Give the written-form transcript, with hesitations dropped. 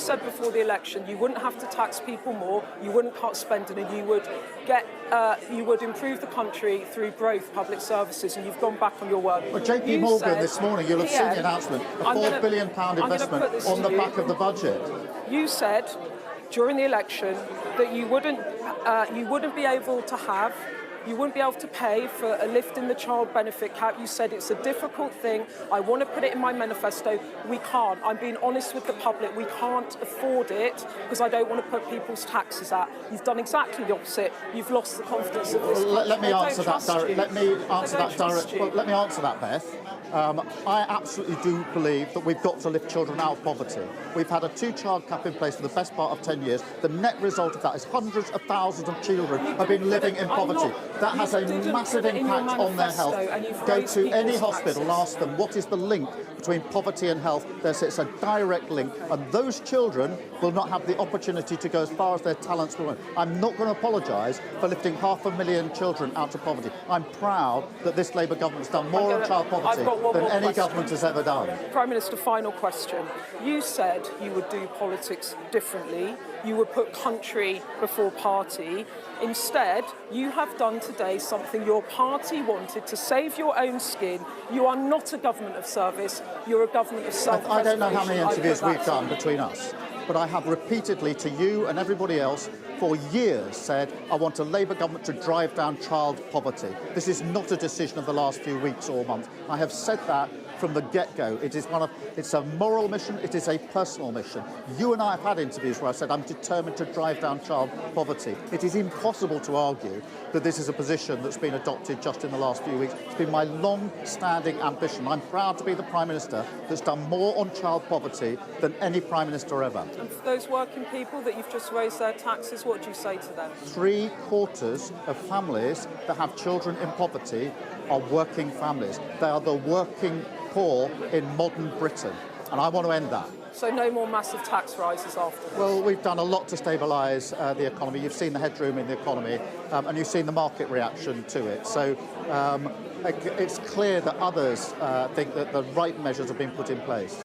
said before the election you wouldn't have to tax people more, you wouldn't cut spending, and you would improve the country through growth, public services, and you've gone back on your word. Well, JP Morgan this morning, you'll have seen the announcement, a £4 billion investment on the back of the budget. You said during the election that you wouldn't be able to pay for a lift in the child benefit cap. You said it's a difficult thing. I want to put it in my manifesto. We can't. I'm being honest with the public. We can't afford it because I don't want to put people's taxes out. You've done exactly the opposite. You've lost the confidence of this country. Let me answer that, Beth. I absolutely do believe that we've got to lift children out of poverty. We've had a 2-child cap in place for the best part of 10 years. The net result of that is hundreds of thousands of children have been living in poverty. That has a massive impact on their health. Go to any hospital and ask them what is the link between poverty and health. There's a direct link, and those children will not have the opportunity to go as far as their talents will. I'm not going to apologise for lifting 500,000 children out of poverty. I'm proud that this Labour government has done more on child poverty than any government has ever done. Prime Minister, final question. You said you would do politics differently. You would put country before party. Instead, you have done today something your party wanted to save your own skin. You are not a government of service. You're a government of self-preservation. I don't know how many interviews we've done between us, but I have repeatedly to you and everybody else for years said I want a Labour government to drive down child poverty. This is not a decision of the last few weeks or months. I have said that from the get-go. It's a moral mission, it is a personal mission. You and I have had interviews where I said I'm determined to drive down child poverty. It is impossible to argue that this is a position that's been adopted just in the last few weeks. It's been my long-standing ambition. I'm proud to be the Prime Minister that's done more on child poverty than any Prime Minister ever. And for those working people that you've just raised their taxes, what do you say to them? 3/4 of families that have children in poverty are working families. They are the working poor in modern Britain, and I want to end that. So no more massive tax rises after? Well, we've done a lot to stabilise the economy. You've seen the headroom in the economy, and you've seen the market reaction to it. So it's clear that others think that the right measures have been put in place.